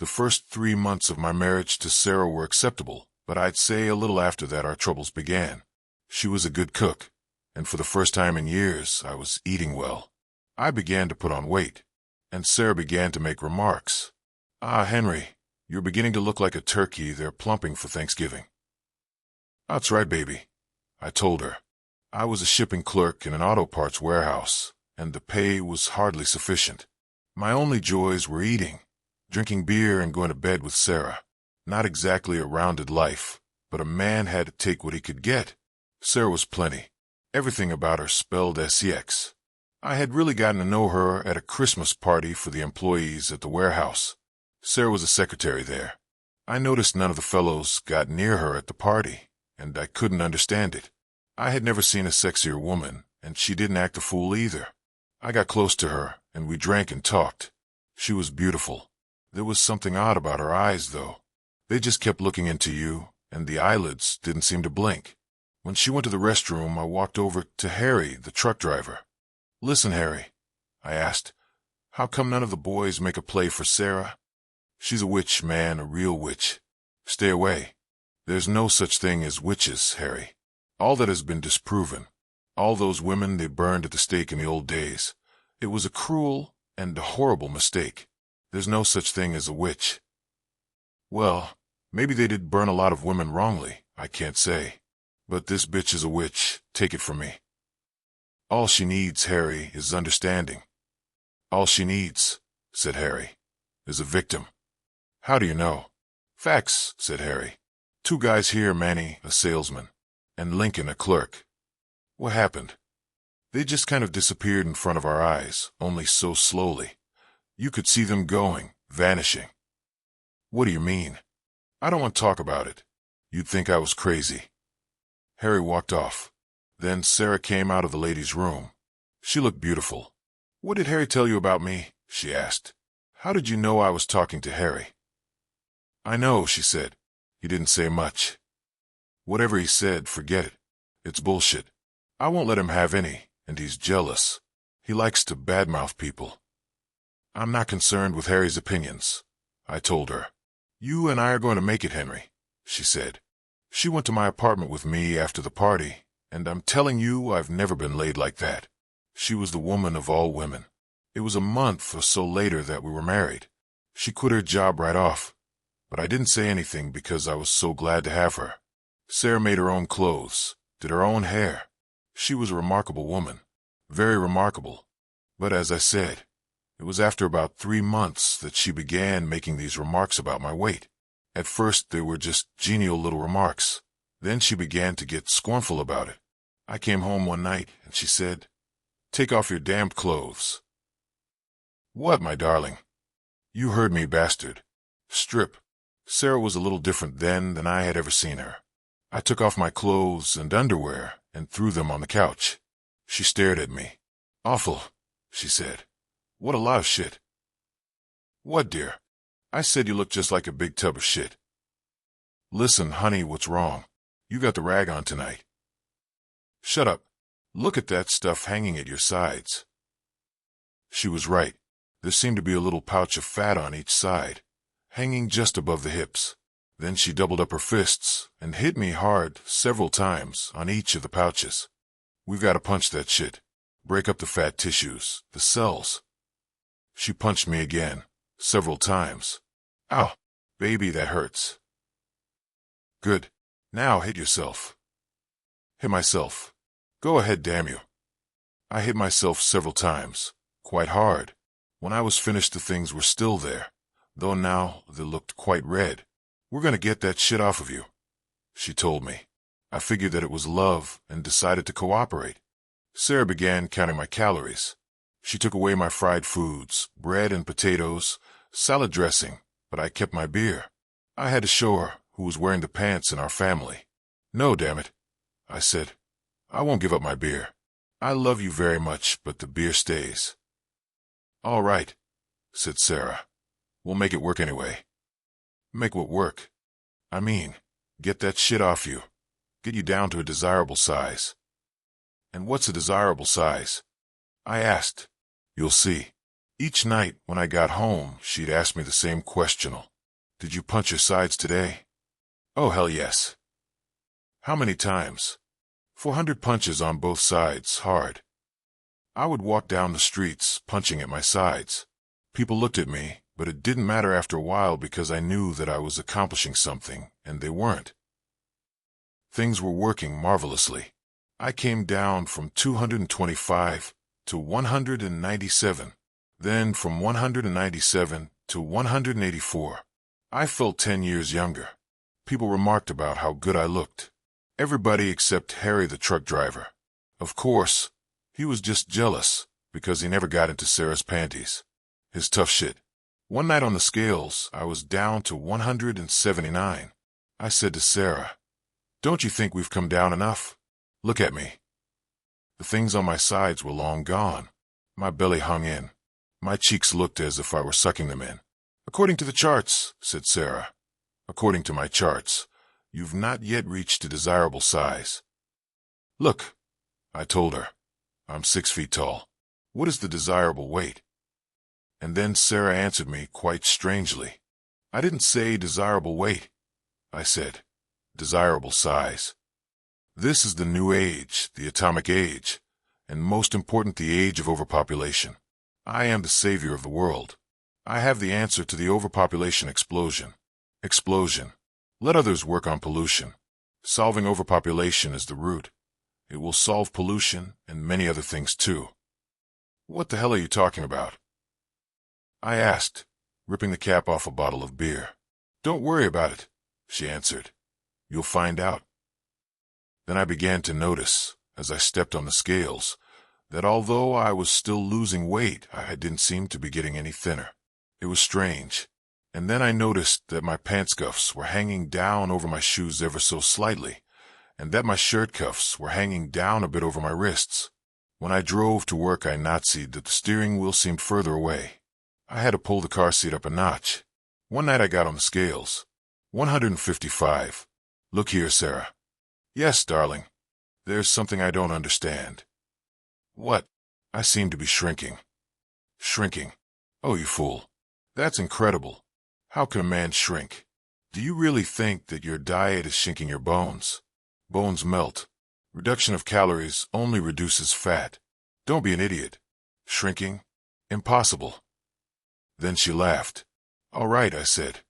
The first 3 months of my marriage to Sarah were acceptable, but I'd say a little after that our troubles began. She was a good cook, and for the first time in years I was eating well. I began to put on weight, and Sarah began to make remarks. "Ah, Henry, you're beginning to look like a turkey they're plumping for Thanksgiving." "That's right, baby," I told her. I was a shipping clerk in an auto parts warehouse, and the pay was hardly sufficient. My only joys were eating, drinking beer, and going to bed with Sarah. Not exactly a rounded life, but a man had to take what he could get. Sarah was plenty. Everything about her spelled sex. I had really gotten to know her at a Christmas party for the employees at the warehouse. Sarah was a secretary there. I noticed none of the fellows got near her at the party, and I couldn't understand it. I had never seen a sexier woman, and she didn't act a fool either. I got close to her, and we drank and talked. She was beautiful. There was something odd about her eyes, though. They just kept looking into you, and the eyelids didn't seem to blink. When she went to the restroom, I walked over to Harry, the truck driver. "Listen, Harry," I asked, "how come none of the boys make a play for Sarah? She's a witch, man, a real witch. Stay away. There's no such thing as witches, Harry. All that has been disproven. All those women they burned at the stake in the old days. It was a cruel and a horrible mistake. There's no such thing as a witch." "Well, maybe they did burn a lot of women wrongly, I can't say. But this bitch is a witch, take it from me. All she needs, Harry, is understanding." "All she needs," said Harry, "is a victim." "How do you know?" "Facts," said Harry. "Two guys here, Manny, a salesman, and Lincoln, a clerk." "What happened?" "They just kind of disappeared in front of our eyes, only so slowly. You could see them going, vanishing." "What do you mean?" "I don't want to talk about it. You'd think I was crazy." Harry walked off. Then Sarah came out of the ladies' room. She looked beautiful. "What did Harry tell you about me?" she asked. "How did you know I was talking to Harry?" "I know," she said. "He didn't say much." "Whatever he said, forget it. It's bullshit. I won't let him have any, and he's jealous. He likes to badmouth people." "I'm not concerned with Harry's opinions," I told her. "You and I are going to make it, Henry," she said. She went to my apartment with me after the party, and I'm telling you I've never been laid like that. She was the woman of all women. It was a month or so later that we were married. She quit her job right off, but I didn't say anything because I was so glad to have her. Sarah made her own clothes, did her own hair. She was a remarkable woman, very remarkable. But as I said, it was after about 3 months that she began making these remarks about my weight. At first they were just genial little remarks. Then she began to get scornful about it. I came home one night, and she said, "Take off your damned clothes." "What, my darling?" "You heard me, bastard. Strip." Sarah was a little different then than I had ever seen her. I took off my clothes and underwear and threw them on the couch. She stared at me. "Awful," she said. "What a lot of shit." "What, dear?" I said, "You look just like a big tub of shit." "Listen, honey, what's wrong? You got the rag on tonight." "Shut up. Look at that stuff hanging at your sides." She was right. There seemed to be a little pouch of fat on each side, hanging just above the hips. Then she doubled up her fists and hit me hard several times on each of the pouches. "We've got to punch that shit. Break up the fat tissues, the cells." She punched me again, several times. "Ow, baby, that hurts." "Good. Now hit yourself." "Hit myself. Go ahead, damn you." I hit myself several times, quite hard. When I was finished, the things were still there, though now they looked quite red. "We're going to get that shit off of you," she told me. I figured that it was love and decided to cooperate. Sarah began counting my calories. She took away my fried foods, bread and potatoes, salad dressing, but I kept my beer. I had to show her who was wearing the pants in our family. "No, damn it," I said. "I won't give up my beer. I love you very much, but the beer stays." "All right," said Sarah. "We'll make it work anyway." "Make what work?" "I mean, get that shit off you. Get you down to a desirable size." "And what's a desirable size?" I asked. "You'll see." Each night when I got home, she'd ask me the same question. Did you punch your sides today? Oh, hell yes. How many times? 400 punches on both sides, hard. I would walk down the streets, punching at my sides. People looked at me, but it didn't matter after a while because I knew that I was accomplishing something, and they weren't. Things were working marvelously. I came down from 225 to 197, then from 197 to 184. I felt 10 years younger. People remarked about how good I looked. Everybody except Harry the truck driver. Of course, he was just jealous because he never got into Sarah's panties. His tough shit. One night on the scales, I was down to 179. I said to Sarah, "Don't you think we've come down enough? Look at me." The things on my sides were long gone. My belly hung in. My cheeks looked as if I were sucking them in. "According to the charts," said Sarah, "according to my charts, you've not yet reached a desirable size." "Look," I told her, "I'm 6 feet tall. What is the desirable weight?" And then Sarah answered me quite strangely. "I didn't say desirable weight. I said desirable size. This is the new age, the atomic age, and most important, the age of overpopulation. I am the savior of the world. I have the answer to the overpopulation explosion. Explosion. Let others work on pollution. Solving overpopulation is the root. It will solve pollution and many other things too." "What the hell are you talking about?" I asked, ripping the cap off a bottle of beer. "Don't worry about it," she answered. "You'll find out." Then I began to notice, as I stepped on the scales, that although I was still losing weight, I didn't seem to be getting any thinner. It was strange. And then I noticed that my pants cuffs were hanging down over my shoes ever so slightly, and that my shirt cuffs were hanging down a bit over my wrists. When I drove to work, I Nazi'd that the steering wheel seemed further away. I had to pull the car seat up a notch. One night I got on the scales. 155. "Look here, Sarah." "Yes, darling. There's something I don't understand." "What?" "I seem to be shrinking." "Shrinking? Oh, you fool. That's incredible. How can a man shrink? Do you really think that your diet is shrinking your bones? Bones melt. Reduction of calories only reduces fat. Don't be an idiot. Shrinking? Impossible." Then she laughed. "All right," I said.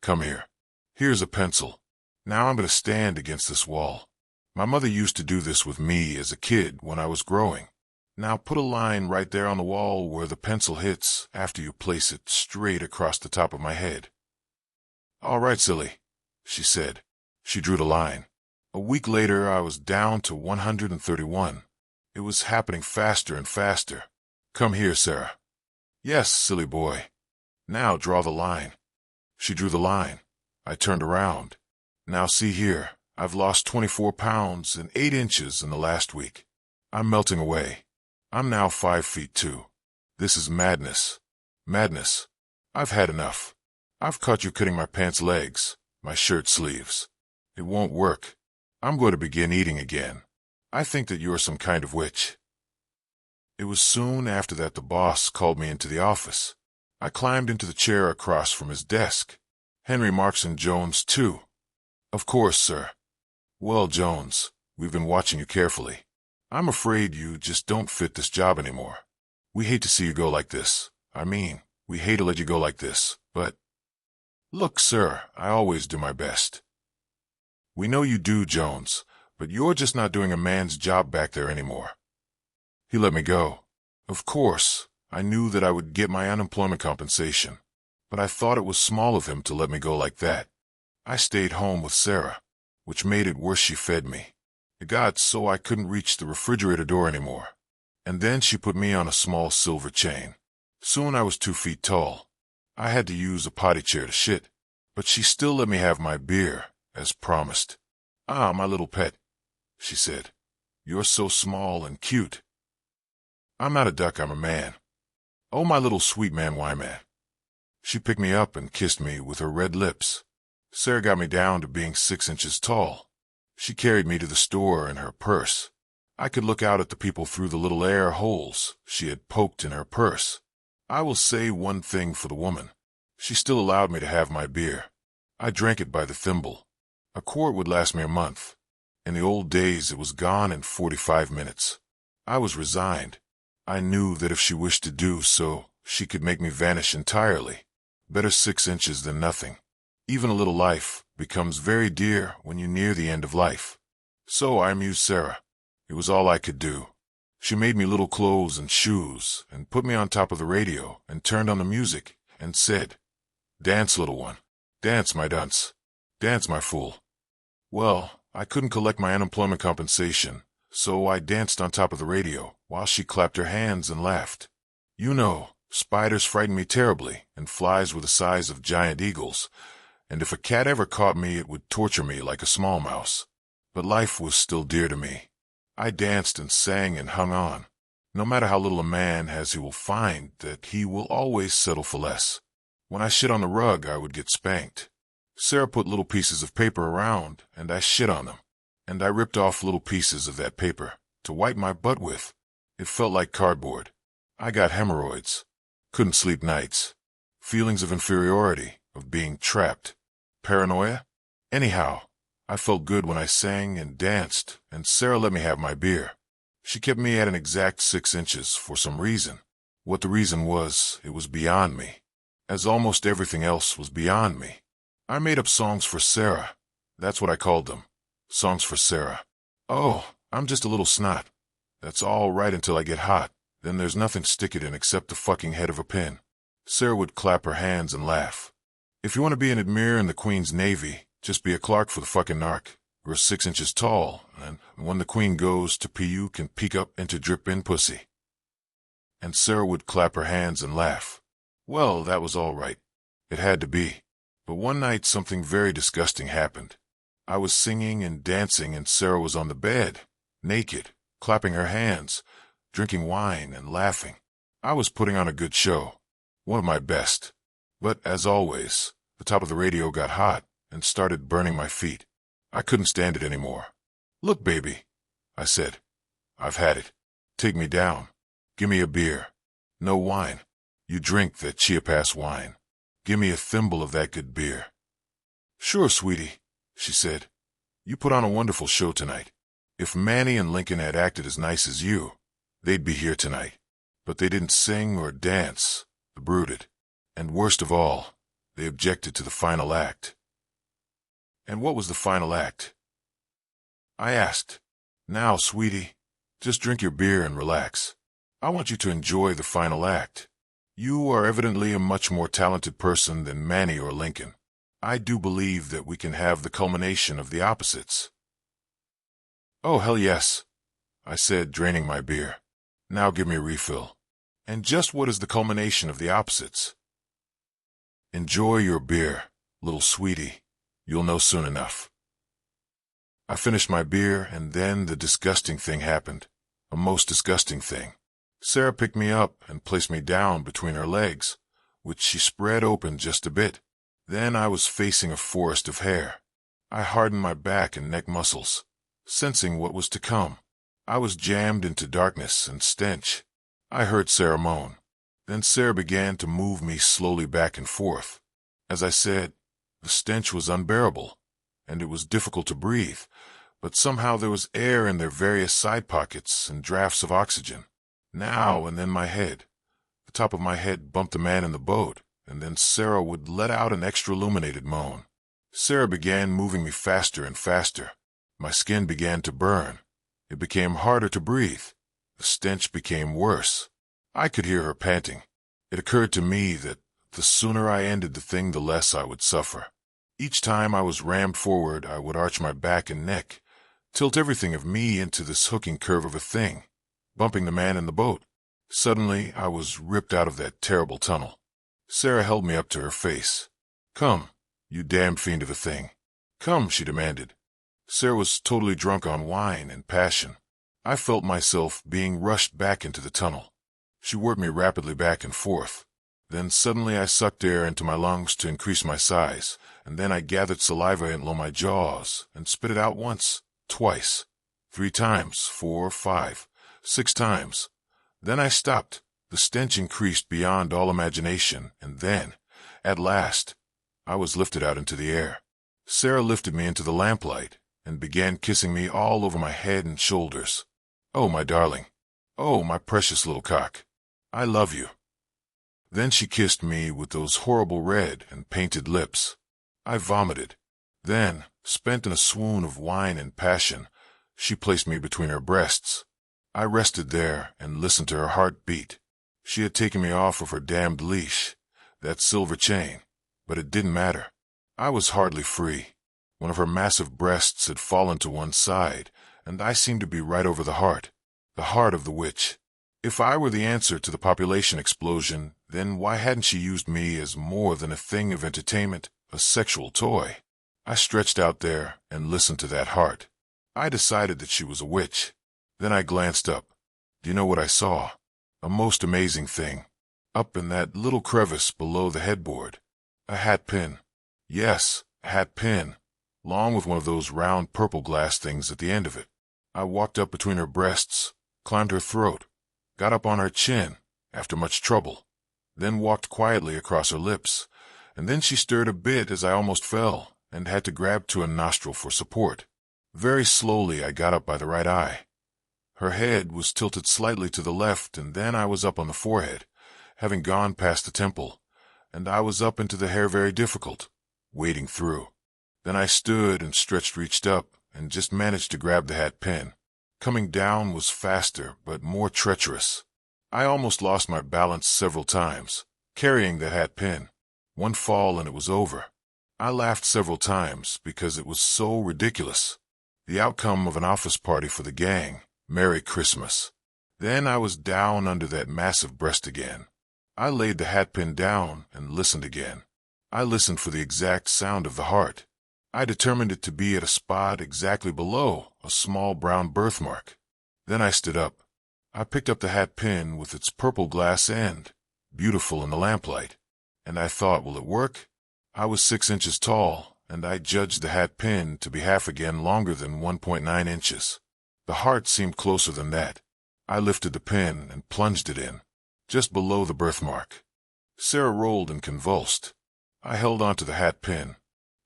"Come here. Here's a pencil. Now I'm going to stand against this wall. My mother used to do this with me as a kid when I was growing. Now put a line right there on the wall where the pencil hits after you place it straight across the top of my head." "All right, silly," she said. She drew the line. A week later, I was down to 131. It was happening faster and faster. "Come here, Sarah." "Yes, silly boy. Now draw the line." She drew the line. I turned around. "Now see here, I've lost 24 pounds and 8 inches in the last week. I'm melting away. I'm now 5 feet 2. This is madness. Madness. I've had enough. I've caught you cutting my pants legs, my shirt sleeves. It won't work. I'm going to begin eating again. I think that you're some kind of witch." It was soon after that the boss called me into the office. I climbed into the chair across from his desk. "Henry Markson Jones II." "Of course, sir." "Well, Jones, we've been watching you carefully. I'm afraid you just don't fit this job anymore. We hate to see you go like this. I mean, we hate to let you go like this, but—" "Look, sir, I always do my best." "We know you do, Jones, but you're just not doing a man's job back there anymore." He let me go. Of course, I knew that I would get my unemployment compensation, but I thought it was small of him to let me go like that. I stayed home with Sarah, which made it worse. She fed me. It got so I couldn't reach the refrigerator door anymore. And then she put me on a small silver chain. Soon I was 2 feet tall. I had to use a potty chair to shit, but she still let me have my beer, as promised. "Ah, my little pet," she said. "You're so small and cute." "I'm not a duck, I'm a man." "Oh, my little sweet man, why man." She picked me up and kissed me with her red lips. Sarah got me down to being 6 inches tall. She carried me to the store in her purse. I could look out at the people through the little air holes she had poked in her purse. I will say one thing for the woman. She still allowed me to have my beer. I drank it by the thimble. A quart would last me a month. In the old days, it was gone in 45 minutes. I was resigned. I knew that if she wished to do so, she could make me vanish entirely. Better 6 inches than nothing. Even a little life becomes very dear when you near the end of life. So I amused Sarah. It was all I could do. She made me little clothes and shoes, and put me on top of the radio, and turned on the music, and said, "Dance, little one. Dance, my dunce. Dance, my fool." Well, I couldn't collect my unemployment compensation, so I danced on top of the radio, while she clapped her hands and laughed. You know, spiders frighten me terribly, and flies were the size of giant eagles, and if a cat ever caught me, it would torture me like a small mouse. But life was still dear to me. I danced and sang and hung on. No matter how little a man has, he will find that he will always settle for less. When I shit on the rug, I would get spanked. Sarah put little pieces of paper around, and I shit on them. And I ripped off little pieces of that paper to wipe my butt with. It felt like cardboard. I got hemorrhoids. Couldn't sleep nights. Feelings of inferiority, of being trapped. Paranoia? Anyhow, I felt good when I sang and danced, and Sarah let me have my beer. She kept me at an exact 6 inches for some reason. What the reason was, it was beyond me. As almost everything else was beyond me. I made up songs for Sarah. That's what I called them. Songs for Sarah. Oh, I'm just a little snot. That's all right until I get hot. Then there's nothing to stick it in except the fucking head of a pin. Sarah would clap her hands and laugh. If you want to be an admirer in the Queen's Navy, just be a clerk for the fucking narc. You're 6 inches tall, and when the Queen goes to pee, you can peek up into drip-in pussy. And Sarah would clap her hands and laugh. Well, that was all right. It had to be. But one night something very disgusting happened. I was singing and dancing, and Sarah was on the bed, naked, clapping her hands, drinking wine and laughing. I was putting on a good show. One of my best. But, as always, the top of the radio got hot and started burning my feet. I couldn't stand it anymore. "Look, baby," I said. "I've had it. Take me down. Give me a beer. No wine. You drink that Chiapas wine. Give me a thimble of that good beer." "Sure, sweetie," she said. "You put on a wonderful show tonight. If Manny and Lincoln had acted as nice as you, they'd be here tonight. But they didn't sing or dance. They brooded. And worst of all, they objected to the final act." "And what was the final act?" I asked. "Now, sweetie, just drink your beer and relax. I want you to enjoy the final act. You are evidently a much more talented person than Manny or Lincoln. I do believe that we can have the culmination of the opposites." "Oh, hell yes," I said, draining my beer. "Now give me a refill." "And just what is the culmination of the opposites?" "Enjoy your beer, little sweetie. You'll know soon enough." I finished my beer, and then the disgusting thing happened. A most disgusting thing. Sarah picked me up and placed me down between her legs, which she spread open just a bit. Then I was facing a forest of hair. I hardened my back and neck muscles, sensing what was to come. I was jammed into darkness and stench. I heard Sarah moan. Then Sarah began to move me slowly back and forth. As I said, the stench was unbearable, and it was difficult to breathe, but somehow there was air in their various side pockets and drafts of oxygen. Now and then my head. The top of my head bumped the man in the boat, and then Sarah would let out an extra-illuminated moan. Sarah began moving me faster and faster. My skin began to burn. It became harder to breathe. The stench became worse. I could hear her panting. It occurred to me that the sooner I ended the thing, the less I would suffer. Each time I was rammed forward, I would arch my back and neck, tilt everything of me into this hooking curve of a thing, bumping the man in the boat. Suddenly, I was ripped out of that terrible tunnel. Sarah held me up to her face. "Come, you damned fiend of a thing. Come," she demanded. Sarah was totally drunk on wine and passion. I felt myself being rushed back into the tunnel. She worked me rapidly back and forth. Then suddenly I sucked air into my lungs to increase my size, and then I gathered saliva in my jaws and spit it out once, twice, 3 times, 4, 5, 6 times. Then I stopped. The stench increased beyond all imagination, and then, at last, I was lifted out into the air. Sarah lifted me into the lamplight and began kissing me all over my head and shoulders. "Oh, my darling. Oh, my precious little cock. I love you." Then she kissed me with those horrible red and painted lips. I vomited. Then, spent in a swoon of wine and passion, she placed me between her breasts. I rested there and listened to her heart beat. She had taken me off of her damned leash, that silver chain, but it didn't matter. I was hardly free. One of her massive breasts had fallen to one side, and I seemed to be right over the heart of the witch. If I were the answer to the population explosion, then why hadn't she used me as more than a thing of entertainment, a sexual toy? I stretched out there and listened to that heart. I decided that she was a witch. Then I glanced up. Do you know what I saw? A most amazing thing. Up in that little crevice below the headboard. A hat pin. Yes, a hat pin, along with one of those round purple glass things at the end of it. I walked up between her breasts, climbed her throat, got up on her chin, after much trouble, then walked quietly across her lips, and then she stirred a bit as I almost fell, and had to grab to a nostril for support. Very slowly I got up by the right eye. Her head was tilted slightly to the left, and then I was up on the forehead, having gone past the temple, and I was up into the hair very difficult, wading through. Then I stood and reached up, and just managed to grab the hat pin. Coming down was faster, but more treacherous. I almost lost my balance several times, carrying the hat pin. One fall and it was over. I laughed several times because it was so ridiculous. The outcome of an office party for the gang. Merry Christmas. Then I was down under that massive breast again. I laid the hat pin down and listened again. I listened for the exact sound of the heart. I determined it to be at a spot exactly below a small brown birthmark. Then I stood up. I picked up the hat pin with its purple glass end, beautiful in the lamplight, and I thought, will it work? I was 6 inches tall, and I judged the hat pin to be half again longer than 1.9 inches. The heart seemed closer than that. I lifted the pin and plunged it in, just below the birthmark. Sarah rolled and convulsed. I held on to the hat pin.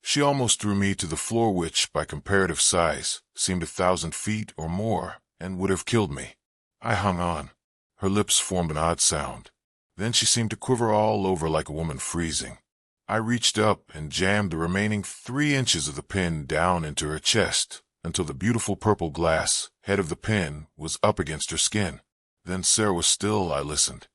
She almost threw me to the floor, which, by comparative size, seemed 1,000 feet or more, and would have killed me. I hung on. Her lips formed an odd sound. Then she seemed to quiver all over like a woman freezing. I reached up and jammed the remaining 3 inches of the pin down into her chest until the beautiful purple glass head of the pin was up against her skin. Then Sarah was still. I listened.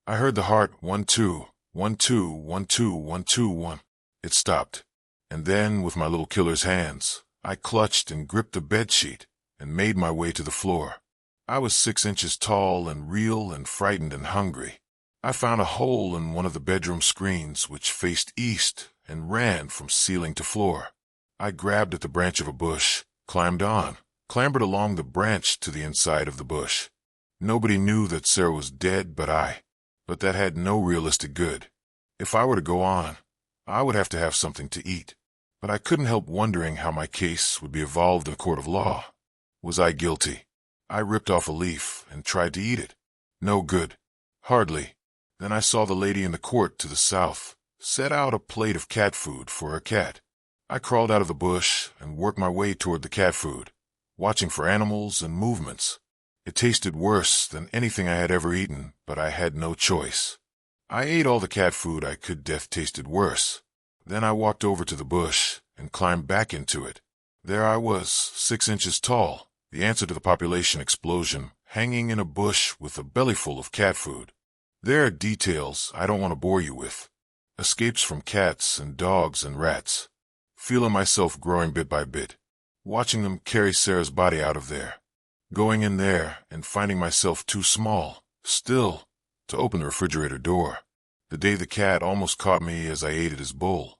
I heard the heart 1 2 1 2 1 2 1 2 1. It stopped. And then, with my little killer's hands, I clutched and gripped the bedsheet and made my way to the floor. I was 6 inches tall and real and frightened and hungry. I found a hole in one of the bedroom screens which faced east and ran from ceiling to floor. I grabbed at the branch of a bush, climbed on, clambered along the branch to the inside of the bush. Nobody knew that Sarah was dead but I. But that had no realistic good. If I were to go on, I would have to have something to eat. But I couldn't help wondering how my case would be evolved in a court of law. Was I guilty? I ripped off a leaf and tried to eat it. No good. Hardly. Then I saw the lady in the court to the south set out a plate of cat food for her cat. I crawled out of the bush and worked my way toward the cat food, watching for animals and movements. It tasted worse than anything I had ever eaten, but I had no choice. I ate all the cat food I could. Death tasted worse. Then I walked over to the bush and climbed back into it. There I was, 6 inches tall, the answer to the population explosion, hanging in a bush with a bellyful of cat food. There are details I don't want to bore you with. Escapes from cats and dogs and rats. Feeling myself growing bit by bit. Watching them carry Sarah's body out of there. Going in there and finding myself too small, still, to open the refrigerator door. The day the cat almost caught me as I ate at his bowl.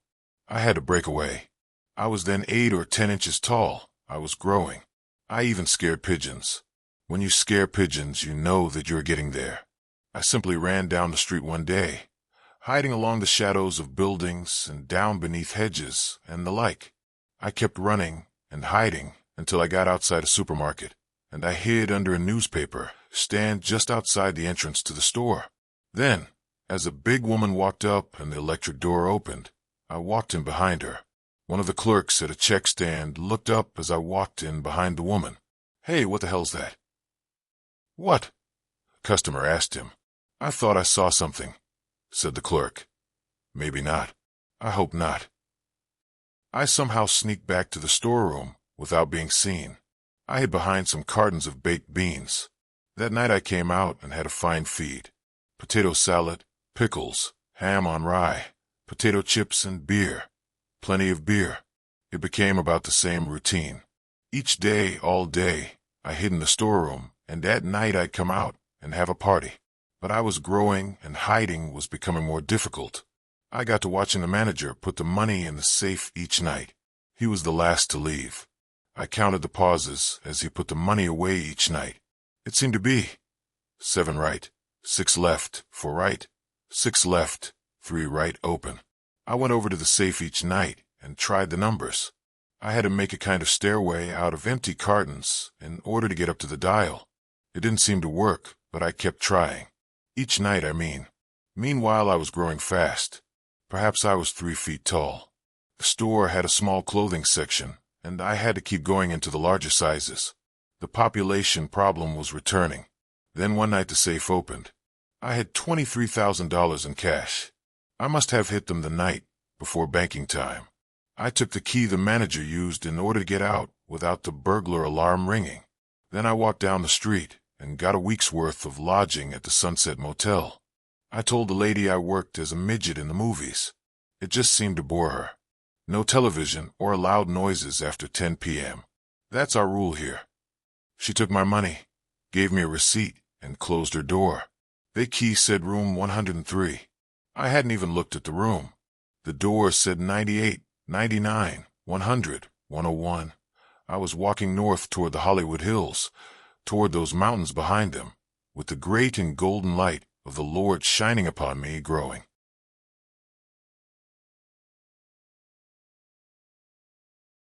I had to break away. I was then 8 or 10 inches tall. I was growing. I even scared pigeons. When you scare pigeons, you know that you're getting there. I simply ran down the street one day, hiding along the shadows of buildings and down beneath hedges and the like. I kept running and hiding until I got outside a supermarket, and I hid under a newspaper stand just outside the entrance to the store. Then, as a big woman walked up and the electric door opened, I walked in behind her. One of the clerks at a check stand looked up as I walked in behind the woman. "Hey, what the hell's that?" "What?" the customer asked him. "I thought I saw something," said the clerk. "Maybe not. I hope not." I somehow sneaked back to the storeroom without being seen. I hid behind some cartons of baked beans. That night I came out and had a fine feed. Potato salad, pickles, ham on rye, potato chips, and beer. Plenty of beer. It became about the same routine. Each day, all day, I hid in the storeroom, and at night I'd come out and have a party. But I was growing, and hiding was becoming more difficult. I got to watching the manager put the money in the safe each night. He was the last to leave. I counted the pauses as he put the money away each night. It seemed to be 7 right, 6 left, 4 right, 6 left, 3 right open. I went over to the safe each night and tried the numbers. I had to make a kind of stairway out of empty cartons in order to get up to the dial. It didn't seem to work, but I kept trying. Each night, I mean. Meanwhile, I was growing fast. Perhaps I was 3 feet tall. The store had a small clothing section, and I had to keep going into the larger sizes. The population problem was returning. Then one night the safe opened. I had $23,000 in cash. I must have hit them the night before banking time. I took the key the manager used in order to get out without the burglar alarm ringing. Then I walked down the street and got a week's worth of lodging at the Sunset Motel. I told the lady I worked as a midget in the movies. It just seemed to bore her. No television or loud noises after 10 p.m. That's our rule here. She took my money, gave me a receipt, and closed her door. The key said room 103. I hadn't even looked at the room. The door said 98, 99, 100, 101. I was walking north toward the Hollywood Hills, toward those mountains behind them, with the great and golden light of the Lord shining upon me growing.